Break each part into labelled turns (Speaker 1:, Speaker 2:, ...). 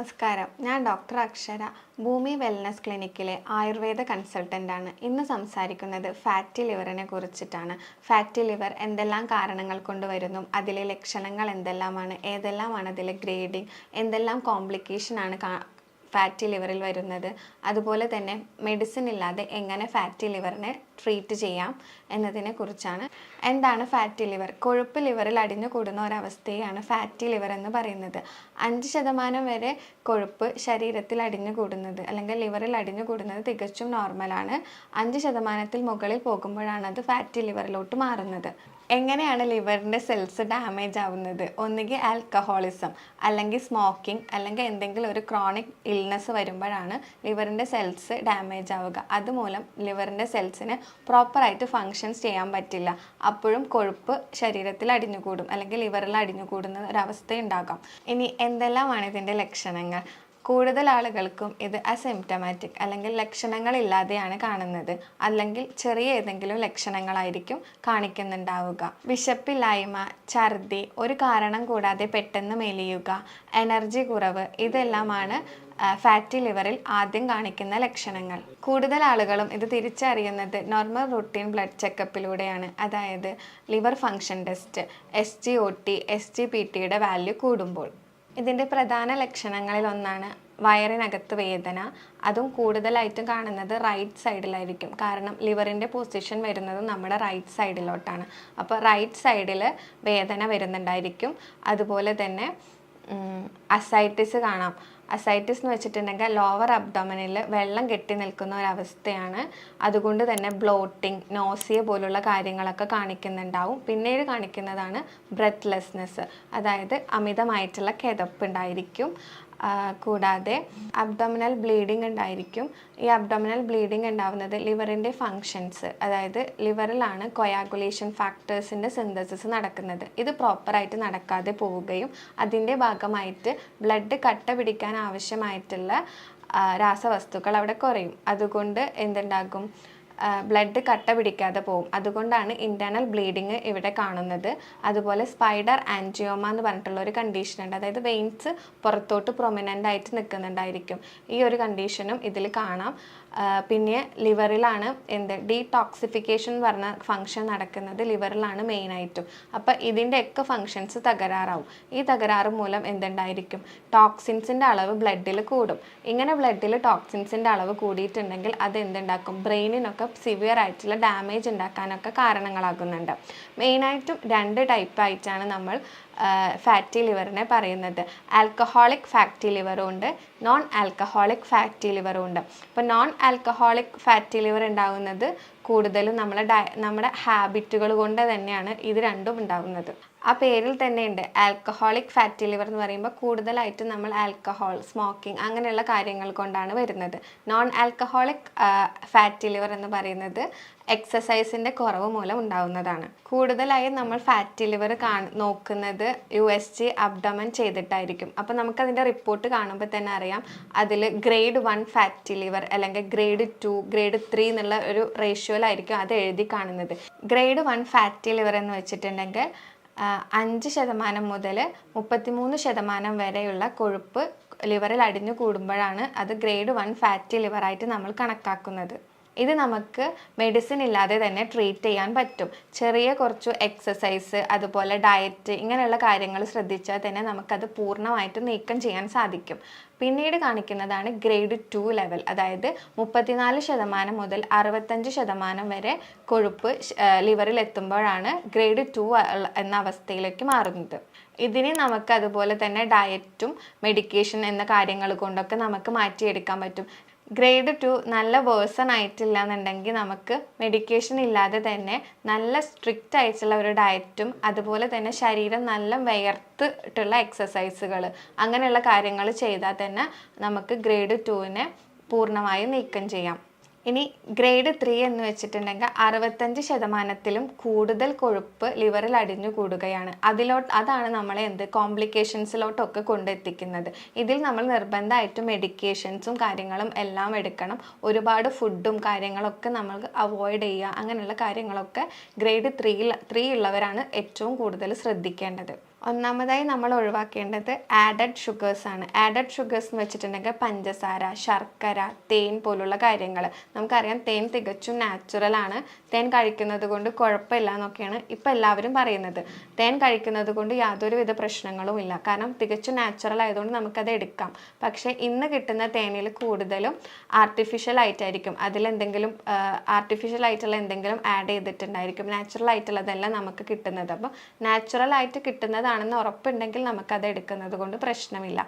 Speaker 1: നമസ്കാരം, ഞാൻ ഡോക്ടർ അക്ഷര, ഭൂമി വെൽനസ് ക്ലിനിക്കിലെ ആയുർവേദ കൺസൾട്ടൻ്റാണ്. ഇന്ന് സംസാരിക്കുന്നത് ഫാറ്റി ലിവറിനെ കുറിച്ചിട്ടാണ്. ഫാറ്റി ലിവർ എന്തെല്ലാം കാരണങ്ങൾ കൊണ്ട് വരുന്നു, അതിലെ ലക്ഷണങ്ങൾ എന്തെല്ലാമാണ്, ഏതെല്ലാമാണ് അതിലെ ഗ്രേഡിങ്, എന്തെല്ലാം കോംപ്ലിക്കേഷനാണ് ഫാറ്റി ലിവറിൽ വരുന്നത്, അതുപോലെ തന്നെ മെഡിസിൻ ഇല്ലാതെ എങ്ങനെ ഫാറ്റി ലിവറിനെ ട്രീറ്റ് ചെയ്യാം എന്നതിനെ കുറിച്ചാണ്. എന്താണ് ഫാറ്റി ലിവർ? കൊഴുപ്പ് ലിവറിൽ അടിഞ്ഞു കൂടുന്ന ഒരവസ്ഥയാണ് ഫാറ്റി ലിവർ എന്ന് പറയുന്നത്. 5% വരെ കൊഴുപ്പ് ശരീരത്തിൽ അടിഞ്ഞു കൂടുന്നത് അല്ലെങ്കിൽ ലിവറിൽ അടിഞ്ഞു കൂടുന്നത് തികച്ചും നോർമലാണ്. 5%-ൽ മുകളിൽ പോകുമ്പോഴാണ് അത് ഫാറ്റി ലിവറിലോട്ട് മാറുന്നത്. എങ്ങനെയാണ് ലിവറിൻ്റെ സെൽസ് ഡാമേജ് ആവുന്നത്? ഒന്നുകിൽ ആൽക്കഹോളിസം, അല്ലെങ്കിൽ സ്മോക്കിംഗ്, അല്ലെങ്കിൽ എന്തെങ്കിലും ഒരു ക്രോണിക് ഇൽനെസ് വരുമ്പോഴാണ് ലിവറിൻ്റെ സെൽസ് ഡാമേജ് ആവുക. അതുമൂലം ലിവറിൻ്റെ സെൽസിന് പ്രോപ്പറായിട്ട് ഫങ്ഷൻസ് ചെയ്യാൻ പറ്റില്ല. അപ്പോഴും കൊഴുപ്പ് ശരീരത്തിൽ അടിഞ്ഞുകൂടും അല്ലെങ്കിൽ ലിവറിൽ അടിഞ്ഞുകൂടുന്ന ഒരവസ്ഥ ഉണ്ടാകാം. ഇനി എന്തെല്ലാമാണ് ഇതിൻ്റെ ലക്ഷണങ്ങൾ? കൂടുതൽ ആളുകൾക്കും ഇത് അസിംപ്റ്റമാറ്റിക് അല്ലെങ്കിൽ ലക്ഷണങ്ങളില്ലാതെയാണ് കാണുന്നത്, അല്ലെങ്കിൽ ചെറിയ ഏതെങ്കിലും ലക്ഷണങ്ങളായിരിക്കും കാണിക്കുന്നുണ്ടാവുക. വിശപ്പില്ലായ്മ, ഛർദി, ഒരു കാരണം കൂടാതെ പെട്ടെന്ന് മെലിയുക, എനർജി കുറവ്, ഇതെല്ലാമാണ് ഫാറ്റി ലിവറിൽ ആദ്യം കാണിക്കുന്ന ലക്ഷണങ്ങൾ. കൂടുതൽ ആളുകളും ഇത് തിരിച്ചറിയുന്നത് നോർമൽ റൂട്ടീൻ ബ്ലഡ് ചെക്കപ്പിലൂടെയാണ്. അതായത് ലിവർ ഫങ്ഷൻ ടെസ്റ്റ്, SGOT, SGPTയുടെ വാല്യൂ കൂടുമ്പോൾ. ഇതിൻ്റെ പ്രധാന ലക്ഷണങ്ങളിൽ ഒന്നാണ് വയറിനകത്ത് വേദന. അതും കൂടുതലായിട്ടും കാണുന്നത് റൈറ്റ് സൈഡിലായിരിക്കും. കാരണം ലിവറിൻ്റെ പൊസിഷൻ വരുന്നത് നമ്മുടെ റൈറ്റ് സൈഡിലോട്ടാണ്. അപ്പോൾ റൈറ്റ് സൈഡിൽ വേദന വരുന്നുണ്ടായിരിക്കും. അതുപോലെ തന്നെ അസൈറ്റിസ് കാണാം. അസൈറ്റിസ് എന്ന് വെച്ചിട്ടുണ്ടെങ്കിൽ ലോവർ അബ്ഡോമിനിൽ വെള്ളം കെട്ടി നിൽക്കുന്ന ഒരവസ്ഥയാണ്. അതുകൊണ്ട് തന്നെ ബ്ലോട്ടിങ്, നോസിയ പോലുള്ള കാര്യങ്ങളൊക്കെ കാണിക്കുന്നുണ്ടാവും. പിന്നീട് കാണിക്കുന്നതാണ് ബ്രെത്ത്ലെസ്നെസ്, അതായത് അമിതമായിട്ടുള്ള കിതപ്പ് ഉണ്ടായിരിക്കും. കൂടാതെ അബ്ഡോമിനൽ ബ്ലീഡിങ് ഉണ്ടായിരിക്കും. ഈ അബ്ഡോമിനൽ ബ്ലീഡിങ് ഉണ്ടാവുന്നത് ലിവറിൻ്റെ ഫങ്ഷൻസ്, അതായത് ലിവറിലാണ് കൊയാഗുലേഷൻ ഫാക്ടേഴ്സിൻ്റെ സിന്തസിസ് നടക്കുന്നത്. ഇത് പ്രോപ്പറായിട്ട് നടക്കാതെ പോവുകയും അതിൻ്റെ ഭാഗമായിട്ട് ബ്ലഡ് കട്ട പിടിക്കാൻ ആവശ്യമായിട്ടുള്ള രാസവസ്തുക്കൾ അവിടെ കുറയും. അതുകൊണ്ട് എന്തുണ്ടാകും? ബ്ലഡ് കട്ട പിടിക്കാതെ പോകും. അതുകൊണ്ടാണ് ഇൻറ്റേർണൽ ബ്ലീഡിങ് ഇവിടെ കാണുന്നത്. അതുപോലെ സ്പൈഡർ ആൻജിയോമ എന്ന് പറഞ്ഞിട്ടുള്ള ഒരു കണ്ടീഷൻ ഉണ്ട്. അതായത് വെയിൻസ് പുറത്തോട്ട് പ്രൊമിനൻ്റ് ആയിട്ട് നിൽക്കുന്നുണ്ടായിരിക്കും. ഈ ഒരു കണ്ടീഷനും ഇതിൽ കാണാം. പിന്നെ ലിവറിലാണ് ഡീടോക്സിഫിക്കേഷൻ എന്ന് പറഞ്ഞ ഫങ്ഷൻ നടക്കുന്നത് ലിവറിലാണ് മെയിനായിട്ടും. അപ്പം ഇതിൻ്റെയൊക്കെ ഫങ്ഷൻസ് തകരാറാവും. ഈ തകരാറ് മൂലം എന്തുണ്ടായിരിക്കും? ടോക്സിൻസിൻ്റെ അളവ് ബ്ലഡിൽ കൂടും. ഇങ്ങനെ ബ്ലഡിൽ ടോക്സിൻസിൻ്റെ അളവ് കൂടിയിട്ടുണ്ടെങ്കിൽ അത് എന്തുണ്ടാക്കും? ബ്രെയിനിനൊക്കെ സിവിയർ ആയിട്ടുള്ള ഡാമേജ് ഉണ്ടാക്കാനൊക്കെ കാരണങ്ങളാകുന്നുണ്ട്. മെയിനായിട്ടും 2 ടൈപ്പായിട്ടാണ് നമ്മൾ ഫാറ്റി ലിവറിനെ പറയുന്നത്. ആൽക്കഹോളിക് ഫാറ്റി ലിവറും ഉണ്ട്, നോൺ ആൽക്കഹോളിക് ഫാറ്റി ലിവറും ഉണ്ട്. ഇപ്പോൾ നോൺ ആൽക്കഹോളിക് ഫാറ്റി ലിവർ ഉണ്ടാകുന്നത് കൂടുതലും നമ്മുടെ ഹാബിറ്റുകൾ കൊണ്ട് തന്നെയാണ് ഇത് രണ്ടും ഉണ്ടാകുന്നത്. ആ പേരിൽ തന്നെയുണ്ട് ആൽക്കഹോളിക് ഫാറ്റി ലിവർ എന്ന് പറയുമ്പോൾ കൂടുതലായിട്ട് നമ്മൾ ആൽക്കഹോൾ, സ്മോക്കിംഗ് അങ്ങനെയുള്ള കാര്യങ്ങൾ കൊണ്ടാണ് വരുന്നത്. നോൺ ആൽക്കഹോളിക് ഫാറ്റി ലിവർ എന്ന് പറയുന്നത് എക്സസൈസിൻ്റെ കുറവ് മൂലം ഉണ്ടാകുന്നതാണ്. കൂടുതലായും നമ്മൾ ഫാറ്റി ലിവർ നോക്കുന്നത് USG അബ്ഡമൻ ചെയ്തിട്ടായിരിക്കും. അപ്പോൾ നമുക്കതിൻ്റെ റിപ്പോർട്ട് കാണുമ്പോൾ തന്നെ അറിയാം അതിൽ ഗ്രേഡ് 1 ഫാറ്റി ലിവർ അല്ലെങ്കിൽ ഗ്രേഡ് 2, ഗ്രേഡ് 3 എന്നുള്ള ഒരു റേഷ്യോയിലായിരിക്കും അത് എഴുതി കാണുന്നത്. ഗ്രേഡ് 1 ഫാറ്റി ലിവർ എന്ന് വെച്ചിട്ടുണ്ടെങ്കിൽ 5% മുതൽ 33% വരെയുള്ള കൊഴുപ്പ് ലിവറിൽ അടിഞ്ഞു കൂടുമ്പോഴാണ് അത് ഗ്രേഡ് 1 ഫാറ്റി ലിവറായിട്ട് നമ്മൾ കണക്കാക്കുന്നത്. ഇത് നമുക്ക് മെഡിസിൻ ഇല്ലാതെ തന്നെ ട്രീറ്റ് ചെയ്യാൻ പറ്റും. ചെറിയ കുറച്ച് എക്സസൈസ്, അതുപോലെ ഡയറ്റ്, ഇങ്ങനെയുള്ള കാര്യങ്ങൾ ശ്രദ്ധിച്ചാൽ തന്നെ നമുക്കത് പൂർണ്ണമായിട്ട് നീക്കം ചെയ്യാൻ സാധിക്കും. പിന്നീട് കാണിക്കുന്നതാണ് ഗ്രേഡ് 2 ലെവൽ, അതായത് 34% മുതൽ 65% വരെ കൊഴുപ്പ് ലിവറിൽ എത്തുമ്പോഴാണ് ഗ്രേഡ് 2 എന്ന അവസ്ഥയിലേക്ക് മാറുന്നത്. ഇതിനെ നമുക്ക് അതുപോലെ തന്നെ ഡയറ്റും മെഡിക്കേഷൻ എന്ന കാര്യങ്ങൾ കൊണ്ടൊക്കെ നമുക്ക് മാറ്റിയെടുക്കാൻ പറ്റും. ഗ്രേഡ് 2 നല്ല വേഴ്സൺ ആയിട്ടില്ല എന്നുണ്ടെങ്കിൽ നമുക്ക് മെഡിക്കേഷൻ ഇല്ലാതെ തന്നെ നല്ല സ്ട്രിക്റ്റ് ആയിട്ടുള്ള ഒരു ഡയറ്റും അതുപോലെ തന്നെ ശരീരം നല്ല വിയർത്തിട്ടുള്ള എക്സസൈസുകൾ അങ്ങനെയുള്ള കാര്യങ്ങൾ ചെയ്താൽ തന്നെ നമുക്ക് ഗ്രേഡ് 2നെ പൂർണ്ണമായും നീക്കം ചെയ്യാം. ഇനി ഗ്രേഡ് 3 എന്ന് വെച്ചിട്ടുണ്ടെങ്കിൽ 65%-ലും കൂടുതൽ കൊഴുപ്പ് ലിവറിൽ അടിഞ്ഞു കൂടുകയാണ്. അതാണ് നമ്മളെ കോംപ്ലിക്കേഷൻസിലോട്ടൊക്കെ കൊണ്ടെത്തിക്കുന്നത്. ഇതിൽ നമ്മൾ നിർബന്ധമായിട്ടും മെഡിക്കേഷൻസും കാര്യങ്ങളും എല്ലാം എടുക്കണം. ഒരുപാട് ഫുഡും കാര്യങ്ങളൊക്കെ നമ്മൾ അവോയ്ഡ് ചെയ്യുക. അങ്ങനെയുള്ള കാര്യങ്ങളൊക്കെ ഗ്രേഡ് 3 ഉള്ളവരാണ് ഏറ്റവും കൂടുതൽ ശ്രദ്ധിക്കേണ്ടത്. ഒന്നാമതായി നമ്മൾ ഒഴിവാക്കേണ്ടത് ആഡഡ് ഷുഗേഴ്സ് ആണ്. ആഡഡ് ഷുഗേഴ്സ് എന്ന് വെച്ചിട്ടുണ്ടെങ്കിൽ പഞ്ചസാര, ശർക്കര, തേൻ പോലുള്ള കാര്യങ്ങൾ. നമുക്കറിയാം തേൻ തികച്ചും നാച്ചുറൽ ആണ്. തേൻ കഴിക്കുന്നത് കൊണ്ട് കുഴപ്പമില്ല എന്നൊക്കെയാണ് ഇപ്പം എല്ലാവരും പറയുന്നത്. തേൻ കഴിക്കുന്നത് കൊണ്ട് യാതൊരുവിധ പ്രശ്നങ്ങളും ഇല്ല. കാരണം തികച്ചും നാച്ചുറൽ ആയതുകൊണ്ട് നമുക്കത് എടുക്കാം. പക്ഷേ ഇന്ന് കിട്ടുന്ന തേനിൽ കൂടുതലും ആർട്ടിഫിഷ്യൽ ആയിട്ടായിരിക്കും. അതിലെന്തെങ്കിലും ആർട്ടിഫിഷ്യൽ ആയിട്ടുള്ള എന്തെങ്കിലും ആഡ് ചെയ്തിട്ടുണ്ടായിരിക്കും. നാച്ചുറൽ ആയിട്ടുള്ളതല്ല നമുക്ക് കിട്ടുന്നത്. അപ്പോൾ നാച്ചുറൽ ആയിട്ട് കിട്ടുന്നതാണെന്ന് ഉറപ്പുണ്ടെങ്കിൽ നമുക്കത് എടുക്കുന്നത് കൊണ്ട് പ്രശ്നമില്ല.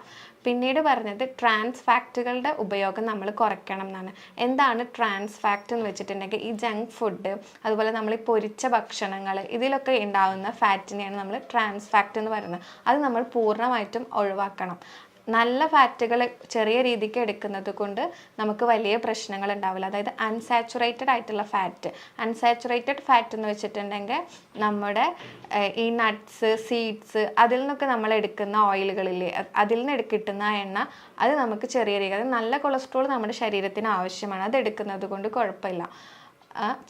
Speaker 1: പിന്നീട് പറഞ്ഞത് ട്രാൻസ് ഫാക്റ്റുകളുടെ ഉപയോഗം നമ്മൾ കുറയ്ക്കണം എന്നാണ്. എന്താണ് ട്രാൻസ് ഫാക്റ്റ് എന്ന് വെച്ചിട്ടുണ്ടെങ്കിൽ ഈ ജങ്ക് ഫുഡ്, അതുപോലെ നമ്മൾ ഈ പൊരിച്ച ഭക്ഷണങ്ങൾ, ഇതിലൊക്കെ ഉണ്ടാകുന്ന ഫാറ്റിനെയാണ് നമ്മൾ ട്രാൻസ് ഫാക്റ്റ് എന്ന് പറയുന്നത്. അത് നമ്മൾ പൂർണ്ണമായിട്ടും ഒഴിവാക്കണം. നല്ല ഫാറ്റുകൾ ചെറിയ രീതിക്ക് എടുക്കുന്നത് കൊണ്ട് നമുക്ക് വലിയ പ്രശ്നങ്ങൾ ഉണ്ടാവില്ല. അതായത് അൺസാച്ചുറേറ്റഡ് ആയിട്ടുള്ള ഫാറ്റ്. അൺസാച്ചുറേറ്റഡ് ഫാറ്റ് എന്ന് വെച്ചിട്ടുണ്ടെങ്കിൽ നമ്മുടെ ഈ നട്ട്സ്, സീഡ്സ്, അതിൽ നിന്നൊക്കെ നമ്മൾ എടുക്കുന്ന ഓയിലുകളില്ലേ, അതിൽ നിന്ന് കിട്ടുന്ന എണ്ണ, അത് നമുക്ക് ചെറിയ രീതി, അത് നല്ല കൊളസ്ട്രോൾ നമ്മുടെ ശരീരത്തിന് ആവശ്യമാണ്. അത് എടുക്കുന്നത് കൊണ്ട് കുഴപ്പമില്ല.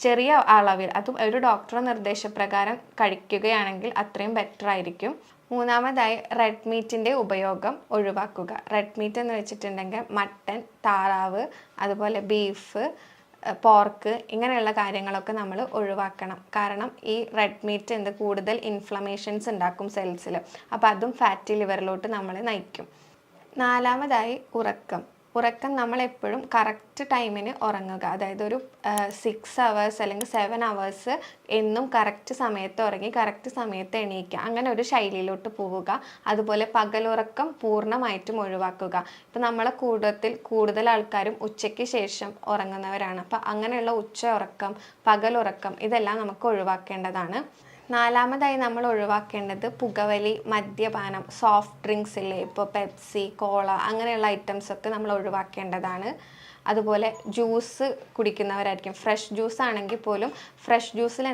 Speaker 1: ചെറിയ അളവിൽ, അതും ഒരു ഡോക്ടറുടെ നിർദ്ദേശപ്രകാരം കഴിക്കുകയാണെങ്കിൽ അത്രയും ബെറ്റർ ആയിരിക്കും. മൂന്നാമതായി റെഡ് മീറ്റിൻ്റെ ഉപയോഗം ഒഴിവാക്കുക. റെഡ് മീറ്റ് എന്ന് വെച്ചിട്ടുണ്ടെങ്കിൽ മട്ടൻ, താറാവ്, അതുപോലെ ബീഫ്, പോർക്ക്, ഇങ്ങനെയുള്ള കാര്യങ്ങളൊക്കെ നമ്മൾ ഒഴിവാക്കണം. കാരണം ഈ റെഡ് മീറ്റ് കൂടുതൽ ഇൻഫ്ലമേഷൻസ് ഉണ്ടാക്കും സെൽസിൽ. അപ്പോൾ അതും ഫാറ്റി ലിവറിലോട്ട് നമ്മളെ നയിക്കും. നാലാമതായി ഉറക്കം. നമ്മളെപ്പോഴും കറക്റ്റ് ടൈമിന് ഉറങ്ങുക. അതായത് ഒരു 6 hours അല്ലെങ്കിൽ 7 hours എന്നും കറക്റ്റ് സമയത്ത് ഉറങ്ങി കറക്റ്റ് സമയത്ത് എണീക്കുക. അങ്ങനെ ഒരു ശൈലിയിലോട്ട് പോവുക. അതുപോലെ പകലുറക്കം പൂർണ്ണമായിട്ടും ഒഴിവാക്കുക. ഇപ്പം നമ്മളെ കൂടുതൽ ആൾക്കാരും ഉച്ചയ്ക്ക് ശേഷം ഉറങ്ങുന്നവരാണ്. അപ്പം അങ്ങനെയുള്ള ഉച്ച ഉറക്കം, പകലുറക്കം, ഇതെല്ലാം നമുക്ക് ഒഴിവാക്കേണ്ടതാണ്. നാലാമതായി നമ്മൾ ഒഴിവാക്കേണ്ടത് പുകവലി, മദ്യപാനം, സോഫ്റ്റ് ഡ്രിങ്ക്സ് ഇല്ലേ, ഇപ്പോൾ പെപ്സി, കോള, അങ്ങനെയുള്ള ഐറ്റംസൊക്കെ നമ്മൾ ഒഴിവാക്കേണ്ടതാണ്. അതുപോലെ ജ്യൂസ് കുടിക്കുന്നവരായിരിക്കും. ഫ്രഷ് ജ്യൂസ് ആണെങ്കിൽ പോലും ഫ്രഷ് ജ്യൂസിൽ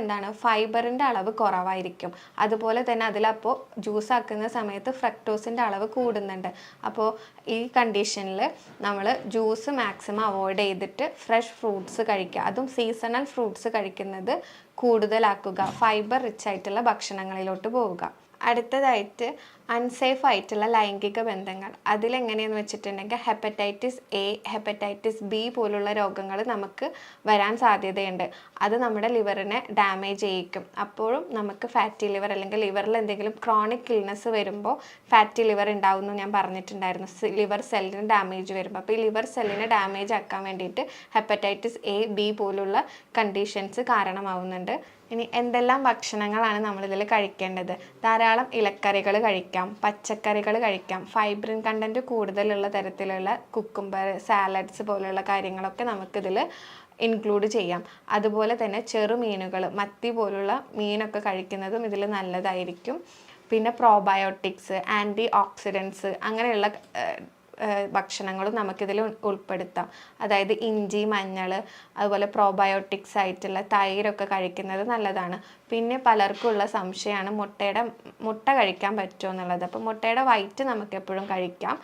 Speaker 1: ഫൈബറിൻ്റെ അളവ് കുറവായിരിക്കും. അതുപോലെ തന്നെ അതിലപ്പോൾ ജ്യൂസ് ആക്കുന്ന സമയത്ത് ഫ്രക്ടോസിൻ്റെ അളവ് കൂടുന്നുണ്ട്. അപ്പോൾ ഈ കണ്ടീഷനിൽ നമ്മൾ ജ്യൂസ് മാക്സിമം അവോയ്ഡ് ചെയ്തിട്ട് ഫ്രഷ് ഫ്രൂട്ട്സ് കഴിക്കുക. അതും സീസണൽ ഫ്രൂട്ട്സ് കഴിക്കുന്നത് കൂടുതലാക്കുക. ഫൈബർ റിച്ച് ആയിട്ടുള്ള ഭക്ഷണങ്ങളിലോട്ട് പോവുക. അടുത്തതായിട്ട് അൺസേഫ് ആയിട്ടുള്ള ലൈംഗിക ബന്ധങ്ങൾ. അതിലെങ്ങനെയെന്ന് വെച്ചിട്ടുണ്ടെങ്കിൽ ഹെപ്പറ്റൈറ്റിസ് എ, ഹെപ്പറ്റൈറ്റിസ് ബി പോലുള്ള രോഗങ്ങൾ നമുക്ക് വരാൻ സാധ്യതയുണ്ട്. അത് നമ്മുടെ ലിവറിനെ ഡാമേജ് ചെയ്യിക്കും. അപ്പോഴും നമുക്ക് ഫാറ്റി ലിവർ അല്ലെങ്കിൽ ലിവറിൽ എന്തെങ്കിലും ക്രോണിക് ഇൽനെസ് വരുമ്പോൾ ഫാറ്റി ലിവർ ഉണ്ടാവുമെന്ന് ഞാൻ പറഞ്ഞിട്ടുണ്ടായിരുന്നു. ലിവർ സെല്ലിന് ഡാമേജ് വരുമ്പോൾ. അപ്പോൾ ഈ ലിവർ സെല്ലിനെ ഡാമേജ് ആക്കാൻ വേണ്ടിയിട്ട് ഹെപ്പറ്റൈറ്റിസ് എ, ബി പോലുള്ള കണ്ടീഷൻസ് കാരണമാവുന്നുണ്ട്. ഇനി എന്തെല്ലാം ഭക്ഷണങ്ങളാണ് നമ്മളിതിൽ കഴിക്കേണ്ടത്? ധാരാളം ഇലക്കറികൾ കഴിക്കാം, പച്ചക്കറികൾ കഴിക്കാം, ഫൈബ്രിൻ കണ്ടൻറ്റ് കൂടുതലുള്ള തരത്തിലുള്ള കുക്കുംബർ, സാലഡ്സ് പോലുള്ള കാര്യങ്ങളൊക്കെ നമുക്കിതിൽ ഇൻക്ലൂഡ് ചെയ്യാം. അതുപോലെ തന്നെ ചെറുമീനുകൾ, മത്തി പോലുള്ള മീനൊക്കെ കഴിക്കുന്നതും ഇതിൽ നല്ലതായിരിക്കും. പിന്നെ പ്രോബയോട്ടിക്സ്, ആൻറ്റി ഓക്സിഡൻസ്, അങ്ങനെയുള്ള ഭക്ഷണങ്ങളും നമുക്കിതിൽ ഉൾപ്പെടുത്താം. അതായത് ഇഞ്ചി, മഞ്ഞൾ, അതുപോലെ പ്രോബയോട്ടിക്സ് ആയിട്ടുള്ള തൈരൊക്കെ കഴിക്കുന്നത് നല്ലതാണ്. പിന്നെ പലർക്കുള്ള സംശയമാണ് മുട്ട കഴിക്കാൻ പറ്റുമോ എന്നുള്ളത്. അപ്പോൾ മുട്ടയുടെ വൈറ്റ് നമുക്ക് എപ്പോഴും കഴിക്കാം.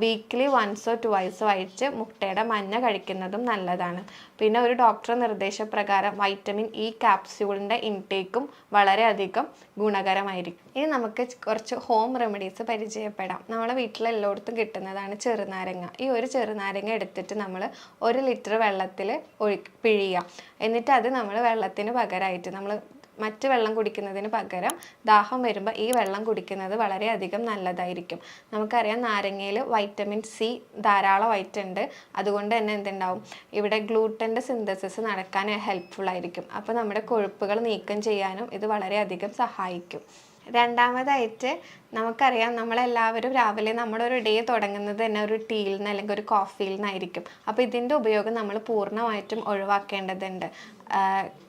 Speaker 1: വീക്ക്ലി 1 or 2 ആയിട്ട് മുട്ടയുടെ മഞ്ഞ കഴിക്കുന്നതും നല്ലതാണ്. പിന്നെ ഒരു ഡോക്ടർ നിർദ്ദേശപ്രകാരം വൈറ്റമിൻ ഇ ക്യാപ്സ്യൂളിൻ്റെ ഇൻടേക്കും വളരെയധികം ഗുണകരമായിരിക്കും. ഇനി നമുക്ക് കുറച്ച് ഹോം റെമഡീസ് പരിചയപ്പെടാം. നമ്മളെ വീട്ടിലെല്ലായിടത്തും കിട്ടുന്നതാണ് ചെറുനാരങ്ങ. ഈ ഒരു ചെറുനാരങ്ങ എടുത്തിട്ട് നമ്മൾ 1 ലിറ്റർ വെള്ളത്തിൽ പിഴിയുക. എന്നിട്ട് അത് നമ്മൾ വെള്ളത്തിന് പകരമായിട്ട് നമ്മൾ മറ്റ് വെള്ളം കുടിക്കുന്നതിന് പകരം ദാഹം വരുമ്പോൾ ഈ വെള്ളം കുടിക്കുന്നത് വളരെയധികം നല്ലതായിരിക്കും. നമുക്കറിയാം നാരങ്ങയിൽ വൈറ്റമിൻ സി ധാരാളമായിട്ടുണ്ട്. അതുകൊണ്ട് തന്നെ എന്തുണ്ടാവും, ഇവിടെ ഗ്ലൂട്ടൻ്റെ സിന്തസിസ് നടക്കാൻ ഹെൽപ്ഫുൾ ആയിരിക്കും. അപ്പോൾ നമ്മുടെ കൊഴുപ്പുകൾ നീക്കം ചെയ്യാനും ഇത് വളരെയധികം സഹായിക്കും. രണ്ടാമതായിട്ട് നമുക്കറിയാം, നമ്മളെല്ലാവരും രാവിലെ നമ്മുടെ ഒരു ഡേ തുടങ്ങുന്നത് തന്നെ ഒരു ടീയിൽ നിന്ന് അല്ലെങ്കിൽ ഒരു കോഫിയിൽ നിന്നായിരിക്കും. അപ്പോൾ ഇതിൻ്റെ ഉപയോഗം നമ്മൾ പൂർണ്ണമായിട്ടും ഒഴിവാക്കേണ്ടതുണ്ട്.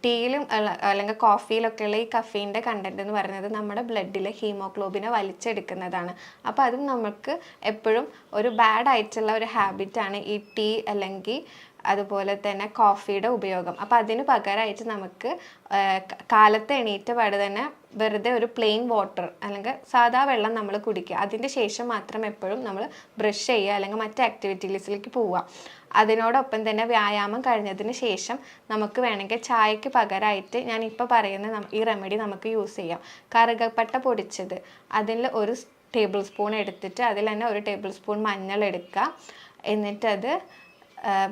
Speaker 1: ടീയിലും അല്ലെങ്കിൽ കോഫിയിലൊക്കെയുള്ള ഈ കഫീൻ്റെ കണ്ടൻറ്റ് എന്ന് പറയുന്നത് നമ്മുടെ ബ്ലഡിൽ ഹീമോഗ്ലോബിനെ വലിച്ചെടുക്കുന്നതാണ്. അപ്പോൾ അതും നമുക്ക് എപ്പോഴും ഒരു ബാഡ് ആയിട്ടുള്ള ഒരു ഹാബിറ്റാണ് ഈ ടീ അല്ലെങ്കിൽ അതുപോലെ തന്നെ കോഫിയുടെ ഉപയോഗം. അപ്പോൾ അതിന് പകരമായിട്ട് നമുക്ക് കാലത്ത് എണീറ്റ പാട് തന്നെ വെറുതെ ഒരു പ്ലെയിൻ വാട്ടർ അല്ലെങ്കിൽ സാധാ വെള്ളം നമ്മൾ കുടിക്കുക. അതിൻ്റെ ശേഷം മാത്രം എപ്പോഴും നമ്മൾ ബ്രഷ് ചെയ്യുക അല്ലെങ്കിൽ മറ്റ് ആക്ടിവിറ്റീസിലേക്ക് പോവുക. അതിനോടൊപ്പം തന്നെ വ്യായാമം കഴിഞ്ഞതിന് ശേഷം നമുക്ക് വേണമെങ്കിൽ ചായക്ക് പകരമായിട്ട് ഞാൻ ഇപ്പോൾ പറയുന്ന ഈ റെമഡി നമുക്ക് യൂസ് ചെയ്യാം. കറുകപ്പട്ട പൊടിച്ചത് അതിൽ ഒരു ടേബിൾ സ്പൂൺ എടുത്തിട്ട് അതിൽ തന്നെ ഒരു ടേബിൾ സ്പൂൺ മഞ്ഞൾ എടുക്കുക. എന്നിട്ടത്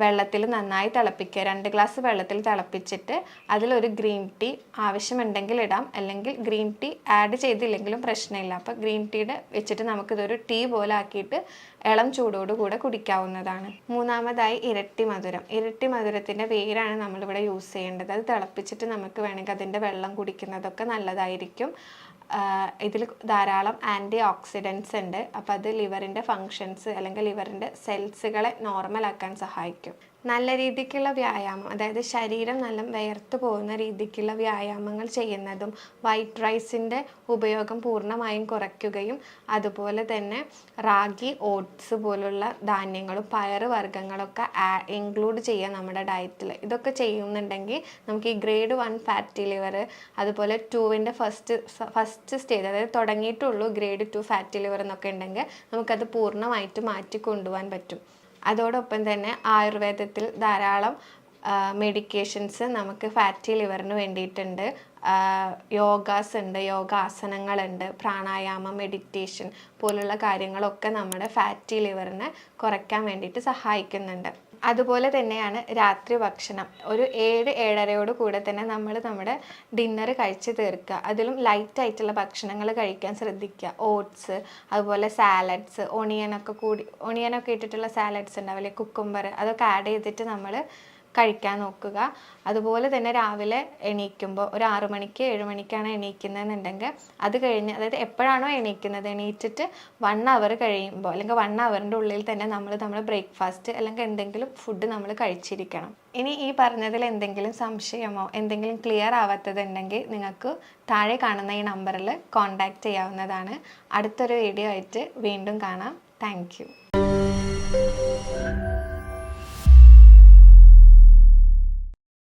Speaker 1: വെള്ളത്തിൽ നന്നായി തിളപ്പിക്കുക. 2 ഗ്ലാസ് വെള്ളത്തിൽ തിളപ്പിച്ചിട്ട് അതിലൊരു ഗ്രീൻ ടീ ആവശ്യമുണ്ടെങ്കിൽ ഇടാം, അല്ലെങ്കിൽ ഗ്രീൻ ടീ ആഡ് ചെയ്തില്ലെങ്കിലും പ്രശ്നമില്ല. അപ്പോൾ ഗ്രീൻ ടീയുടെ വെച്ചിട്ട് നമുക്കിതൊരു ടീ പോലെ ആക്കിയിട്ട് ഇളം ചൂടോടുകൂടെ കുടിക്കാവുന്നതാണ്. മൂന്നാമതായി ഇരട്ടി മധുരം. ഇരട്ടി മധുരത്തിൻ്റെ വേരാണ് നമ്മളിവിടെ യൂസ് ചെയ്യേണ്ടത്. അത് തിളപ്പിച്ചിട്ട് നമുക്ക് വേണമെങ്കിൽ അതിൻ്റെ വെള്ളം കുടിക്കുന്നതൊക്കെ നല്ലതായിരിക്കും. ഇതിൽ ധാരാളം ആൻറ്റി ഓക്സിഡൻസ് ഉണ്ട്. അപ്പോൾ അത് ലിവറിൻ്റെ ഫങ്ഷൻസ് അല്ലെങ്കിൽ ലിവറിൻ്റെ സെൽസുകളെ നോർമലാക്കാൻ സഹായിക്കും. നല്ല രീതിക്കുള്ള വ്യായാമം, അതായത് ശരീരം നല്ല വിയർത്ത് പോകുന്ന രീതിക്കുള്ള വ്യായാമങ്ങൾ ചെയ്യുന്നതും വൈറ്റ് റൈസിൻ്റെ ഉപയോഗം പൂർണ്ണമായും കുറയ്ക്കുകയും അതുപോലെ തന്നെ റാഗി, ഓട്സ് പോലുള്ള ധാന്യങ്ങളും പയറ് വർഗ്ഗങ്ങളൊക്കെ ഇൻക്ലൂഡ് ചെയ്യുക നമ്മുടെ ഡയറ്റിൽ. ഇതൊക്കെ ചെയ്യുന്നുണ്ടെങ്കിൽ നമുക്ക് ഈ ഗ്രേഡ് 1 ഫാറ്റി ലിവർ, അതുപോലെ 2ൻ്റെ ഫസ്റ്റ് സ്റ്റേജ്, അതായത് തുടങ്ങിയിട്ടുള്ളൂ ഗ്രേഡ് 2 ഫാറ്റി ലിവർ എന്നൊക്കെ ഉണ്ടെങ്കിൽ നമുക്കത് പൂർണ്ണമായിട്ട് മാറ്റി കൊണ്ടുപോകാൻ പറ്റും. അതോടൊപ്പം തന്നെ ആയുർവേദത്തിൽ ധാരാളം മെഡിക്കേഷൻസ് നമുക്ക് ഫാറ്റി ലിവറിന് വേണ്ടിയിട്ടുണ്ട്. യോഗാസ് ഉണ്ട്, യോഗാസനങ്ങളുണ്ട്, പ്രാണായാമം, മെഡിറ്റേഷൻ പോലുള്ള കാര്യങ്ങളൊക്കെ നമ്മുടെ ഫാറ്റി ലിവറിനെ കുറയ്ക്കാൻ വേണ്ടിയിട്ട് സഹായിക്കുന്നുണ്ട്. അതുപോലെ തന്നെയാണ് രാത്രി ഭക്ഷണം. ഒരു 7-7:30 കൂടെ തന്നെ നമ്മൾ നമ്മുടെ ഡിന്നർ കഴിച്ച് തീർക്കുക. അതിലും ലൈറ്റ് ആയിട്ടുള്ള ഭക്ഷണങ്ങൾ കഴിക്കാൻ ശ്രദ്ധിക്കുക. ഓട്സ്, അതുപോലെ സാലഡ്സ്, ഒണിയനൊക്കെ ഇട്ടിട്ടുള്ള സാലഡ്സ് ഉണ്ടാവില്ലേ, കുക്കുംബർ, അതൊക്കെ ആഡ് ചെയ്തിട്ട് നമ്മൾ കഴിക്കാൻ നോക്കുക. അതുപോലെ തന്നെ രാവിലെ എണീക്കുമ്പോൾ ഒരു 6 മണിക്ക് 7 മണിക്കാണ് എണീക്കുന്നതെന്നുണ്ടെങ്കിൽ അത് കഴിഞ്ഞ്, അതായത് എപ്പോഴാണോ എണീക്കുന്നത് എണീറ്റിട്ട് 1 അവർ കഴിയുമ്പോൾ അല്ലെങ്കിൽ 1 അവറിൻ്റെ ഉള്ളിൽ തന്നെ നമ്മൾ ബ്രേക്ക്ഫാസ്റ്റ് അല്ലെങ്കിൽ എന്തെങ്കിലും ഫുഡ് നമ്മൾ കഴിച്ചിരിക്കണം. ഇനി ഈ പറഞ്ഞതിൽ എന്തെങ്കിലും സംശയമോ എന്തെങ്കിലും ക്ലിയർ ആവാത്തതുണ്ടെങ്കിൽ നിങ്ങൾക്ക് താഴെ കാണുന്ന ഈ നമ്പറിൽ കോൺടാക്റ്റ് ചെയ്യാവുന്നതാണ്. അടുത്തൊരു വീഡിയോ ആയിട്ട് വീണ്ടും കാണാം. Thank you.